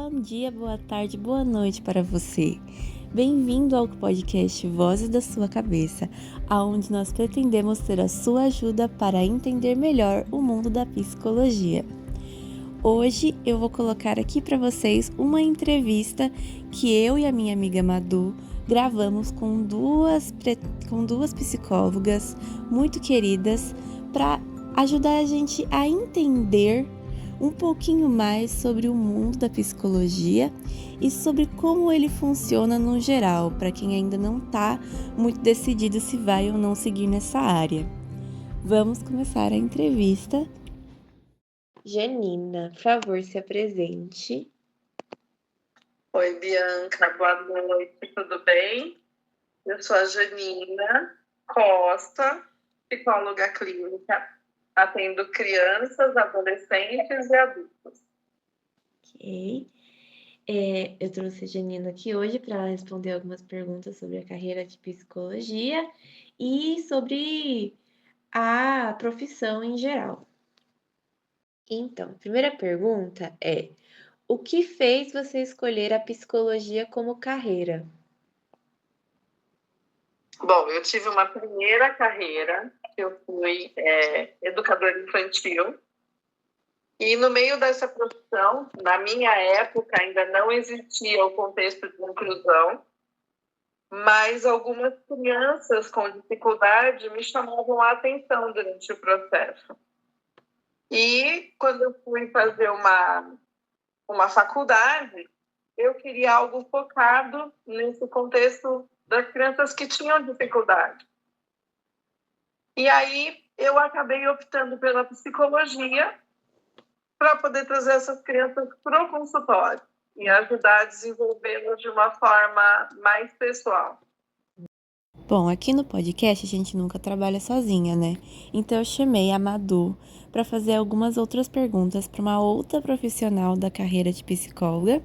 Bom dia, boa tarde, boa noite para você. Bem-vindo ao podcast Vozes da Sua Cabeça, onde nós pretendemos ter a sua ajuda para entender melhor o mundo da psicologia. Hoje eu vou colocar aqui para vocês uma entrevista que eu e a minha amiga Madu gravamos com duas psicólogas muito queridas para ajudar a gente a entender um pouquinho mais sobre o mundo da psicologia e sobre como ele funciona no geral, para quem ainda não está muito decidido se vai ou não seguir nessa área. Vamos começar a entrevista. Janina, por favor, se apresente. Oi, Bianca, boa noite, tudo bem? Eu sou a Janina Costa, psicóloga clínica, atendo crianças, adolescentes e adultos. Ok. Eu trouxe a Janina aqui hoje para responder algumas perguntas sobre a carreira de psicologia e sobre a profissão em geral. Então, a primeira pergunta é: o que fez você escolher a psicologia como carreira? Bom, eu tive uma primeira carreira, eu fui educadora infantil, e no meio dessa profissão, na minha época, ainda não existia o contexto de inclusão, mas algumas crianças com dificuldade me chamavam a atenção durante o processo. E quando eu fui fazer uma faculdade, eu queria algo focado nesse contexto das crianças que tinham dificuldade. E aí eu acabei optando pela psicologia para poder trazer essas crianças para o consultório e ajudar a desenvolvê-las de uma forma mais pessoal. Bom, aqui no podcast a gente nunca trabalha sozinha, né? Então eu chamei a Madu para fazer algumas outras perguntas para uma outra profissional da carreira de psicóloga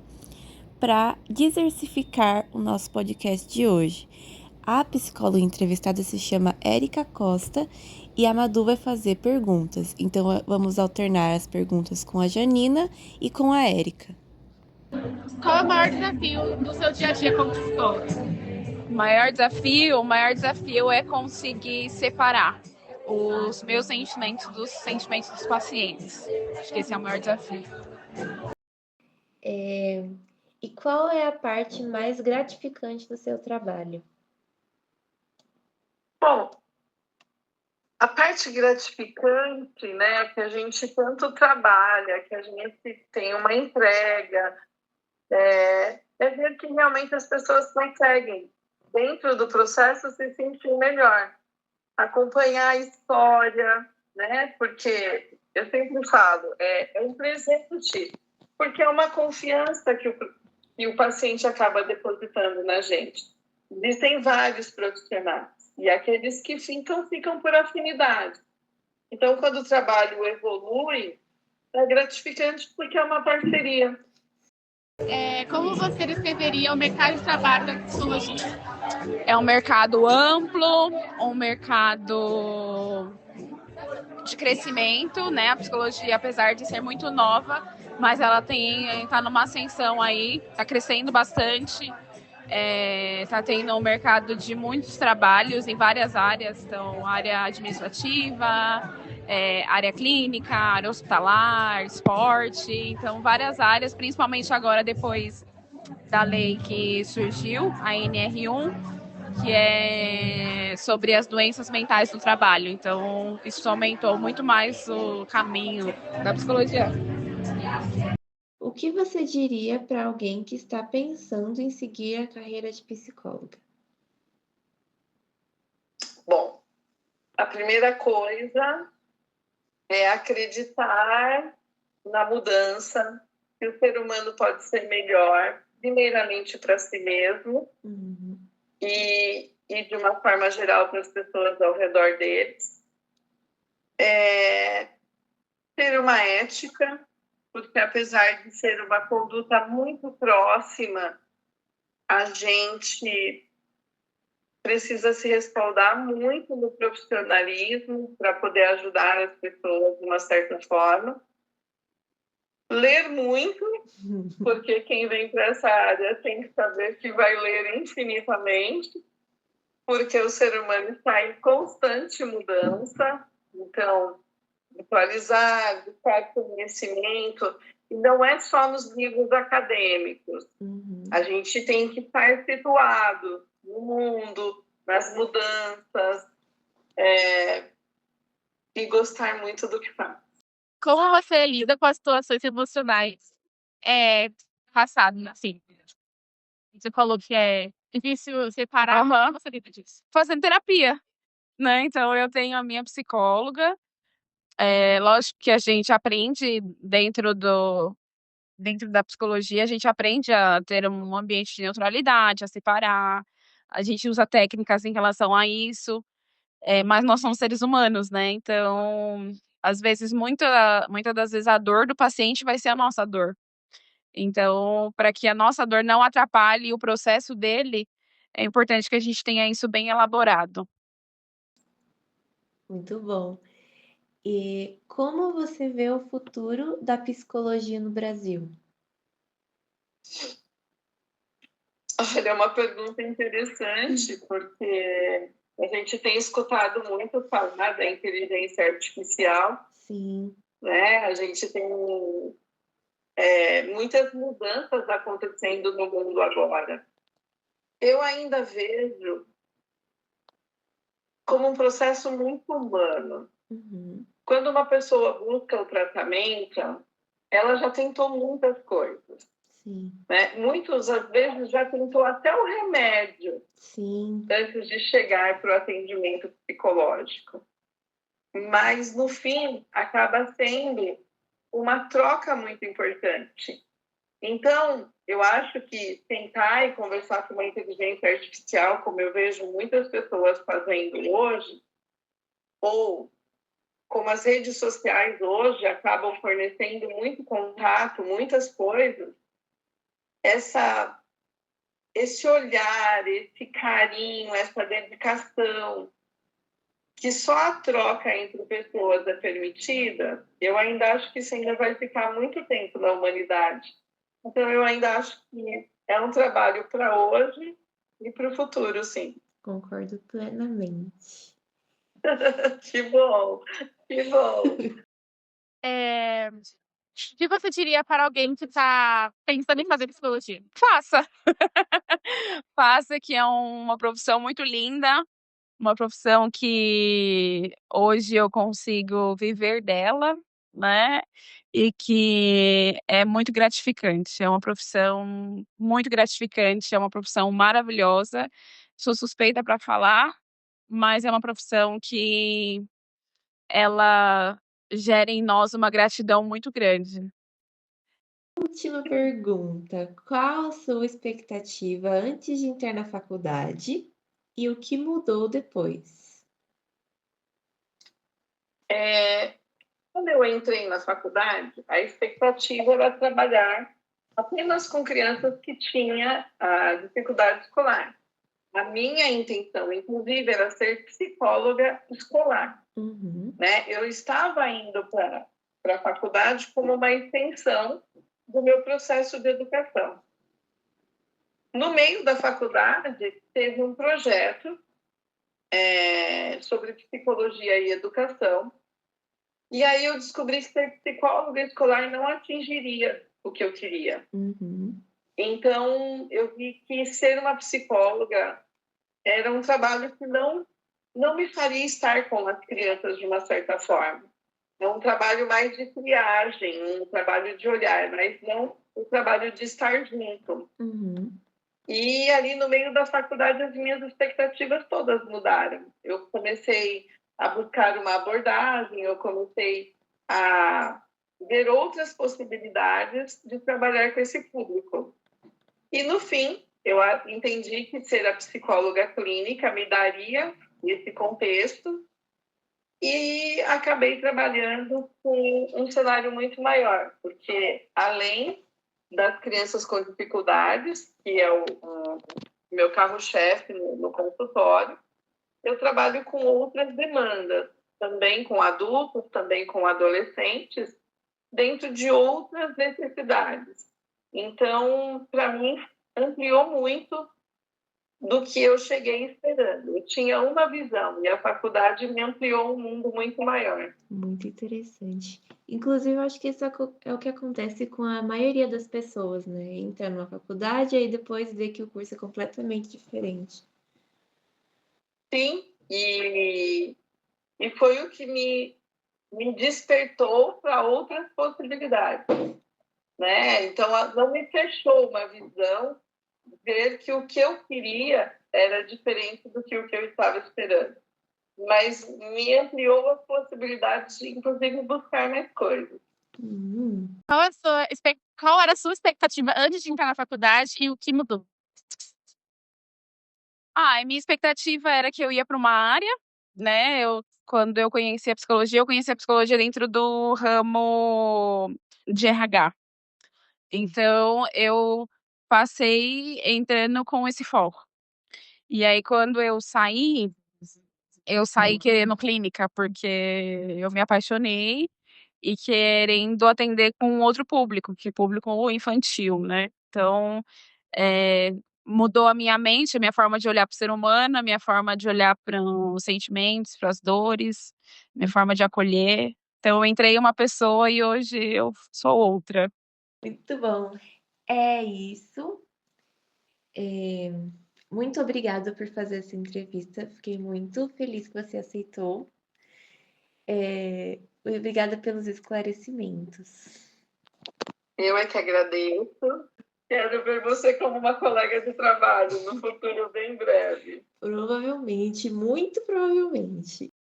para diversificar o nosso podcast de hoje. A psicóloga entrevistada se chama Érica Costa e a Madu vai fazer perguntas. Então vamos alternar as perguntas com a Janina e com a Érica. Qual é o maior desafio do seu dia a dia como psicóloga? O maior desafio é conseguir separar os meus sentimentos dos sentimentos dos pacientes. Acho que esse é o maior desafio. E qual é a parte mais gratificante do seu trabalho? Bom, a parte gratificante, né, que a gente tanto trabalha, que a gente tem uma entrega, é ver que realmente as pessoas conseguem, dentro do processo, se sentir melhor. Acompanhar a história, né, porque eu sempre falo, é um presente, porque é uma confiança que o paciente acaba depositando na gente. Existem vários profissionais, e aqueles que ficam por afinidade. Então, quando o trabalho evolui, é gratificante porque é uma parceria. Como você descreveria o mercado de trabalho da psicologia? É um mercado amplo, um mercado de crescimento, né? A psicologia, apesar de ser muito nova, mas ela está numa ascensão aí, está crescendo bastante. Está tendo um mercado de muitos trabalhos em várias áreas, então área administrativa, área clínica, área hospitalar, esporte, então várias áreas, principalmente agora depois da lei que surgiu, a NR1, que é sobre as doenças mentais no trabalho. Então isso aumentou muito mais o caminho da psicologia. O que você diria para alguém que está pensando em seguir a carreira de psicóloga? Bom, a primeira coisa é acreditar na mudança, que o ser humano pode ser melhor, primeiramente para si mesmo, e de uma forma geral para as pessoas ao redor deles. Ter uma ética, porque apesar de ser uma conduta muito próxima, a gente precisa se respaldar muito no profissionalismo para poder ajudar as pessoas de uma certa forma. Ler muito, porque quem vem para essa área tem que saber que vai ler infinitamente, porque o ser humano está em constante mudança, então, atualizar, buscar conhecimento, e não é só nos livros acadêmicos. A gente tem que estar situado no mundo, nas mudanças, e gostar muito do que faz. Como você lida com as situações emocionais passadas, assim? Você falou que é difícil separar. Como você lida disso? Fazendo terapia, né? Então, eu tenho a minha psicóloga. Lógico que a gente aprende dentro da psicologia, a gente aprende a ter um ambiente de neutralidade, a separar. A gente usa técnicas em relação a isso, mas nós somos seres humanos, né? Então, às vezes, muitas das vezes, a dor do paciente vai ser a nossa dor. Então, para que a nossa dor não atrapalhe o processo dele, é importante que a gente tenha isso bem elaborado. Muito bom. E como você vê o futuro da psicologia no Brasil? Olha, é uma pergunta interessante, porque a gente tem escutado muito falar da inteligência artificial, Sim. né? A gente tem muitas mudanças acontecendo no mundo agora. Eu ainda vejo como um processo muito humano. Quando uma pessoa busca o tratamento, ela já tentou muitas coisas. Sim. Né? Muitos, às vezes, já tentou até o remédio. Sim. Antes de chegar para o atendimento psicológico. Mas, no fim, acaba sendo uma troca muito importante. Então, eu acho que sentar e conversar com uma inteligência artificial, como eu vejo muitas pessoas fazendo hoje, ou como as redes sociais hoje acabam fornecendo muito contato, muitas coisas, esse olhar, esse carinho, essa dedicação, que só a troca entre pessoas é permitida, eu ainda acho que isso ainda vai ficar muito tempo na humanidade. Então, eu ainda acho que é um trabalho para hoje e para o futuro, sim. Concordo plenamente. Que bom, que bom. O que você diria para alguém que está pensando em fazer psicologia? Faça! Faça, que é uma profissão muito linda, uma profissão que hoje eu consigo viver dela, né? E que é muito gratificante. É uma profissão muito gratificante, é uma profissão maravilhosa. Sou suspeita para falar, mas é uma profissão que ela gera em nós uma gratidão muito grande. Última pergunta: qual a sua expectativa antes de entrar na faculdade e o que mudou depois? Quando eu entrei na faculdade, a expectativa era trabalhar apenas com crianças que tinham dificuldade escolar. A minha intenção, inclusive, era ser psicóloga escolar. Né? Eu estava indo para a faculdade como uma extensão do meu processo de educação. No meio da faculdade, teve um projeto sobre psicologia e educação, e aí eu descobri que ser psicóloga escolar não atingiria o que eu queria. Então, eu vi que ser uma psicóloga era um trabalho que não me faria estar com as crianças de uma certa forma. É um trabalho mais de triagem, um trabalho de olhar, mas não o trabalho de estar junto. E ali no meio da faculdade as minhas expectativas todas mudaram. Eu comecei a buscar uma abordagem, eu comecei a ver outras possibilidades de trabalhar com esse público. E no fim, eu entendi que ser a psicóloga clínica me daria esse contexto e acabei trabalhando com um cenário muito maior, porque além das crianças com dificuldades, que é o meu carro-chefe no consultório, eu trabalho com outras demandas, também com adultos, também com adolescentes, dentro de outras necessidades. Então, para mim, ampliou muito do que eu cheguei esperando. Eu tinha uma visão e a faculdade me ampliou um mundo muito maior. Muito interessante. Inclusive, eu acho que isso é o que acontece com a maioria das pessoas, né? Entra numa faculdade e aí depois vê que o curso é completamente diferente. Sim, e foi o que me despertou para outras possibilidades, né? Então, não me fechou uma visão, ver que o que eu queria era diferente do que o que eu estava esperando. Mas me ampliou as possibilidades de, inclusive, buscar mais coisas. Qual era a sua expectativa antes de entrar na faculdade e o que mudou? A minha expectativa era que eu ia para uma área, né? Quando eu conheci a psicologia dentro do ramo de RH. Então, eu passei entrando com esse foco. E aí, quando eu saí querendo clínica, porque eu me apaixonei e querendo atender com outro público, que é público infantil, né? Então, mudou a minha mente, a minha forma de olhar para o ser humano, a minha forma de olhar para os sentimentos, para as dores, minha forma de acolher. Então, eu entrei uma pessoa e hoje eu sou outra. Muito bom. É isso. Muito obrigada por fazer essa entrevista. Fiquei muito feliz que você aceitou. Obrigada pelos esclarecimentos. Eu é que agradeço. Quero ver você como uma colega de trabalho no futuro bem breve. Provavelmente, muito provavelmente.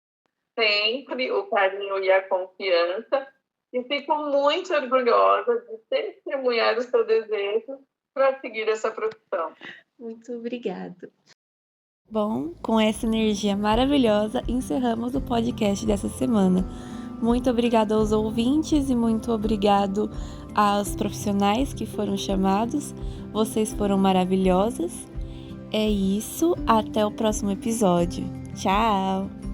Sempre o carinho e a confiança. E fico muito orgulhosa de testemunhar o seu desejo para seguir essa profissão. Muito obrigada. Bom, com essa energia maravilhosa, encerramos o podcast dessa semana. Muito obrigado aos ouvintes e muito obrigado aos profissionais que foram chamados. Vocês foram maravilhosas. É isso, até o próximo episódio. Tchau!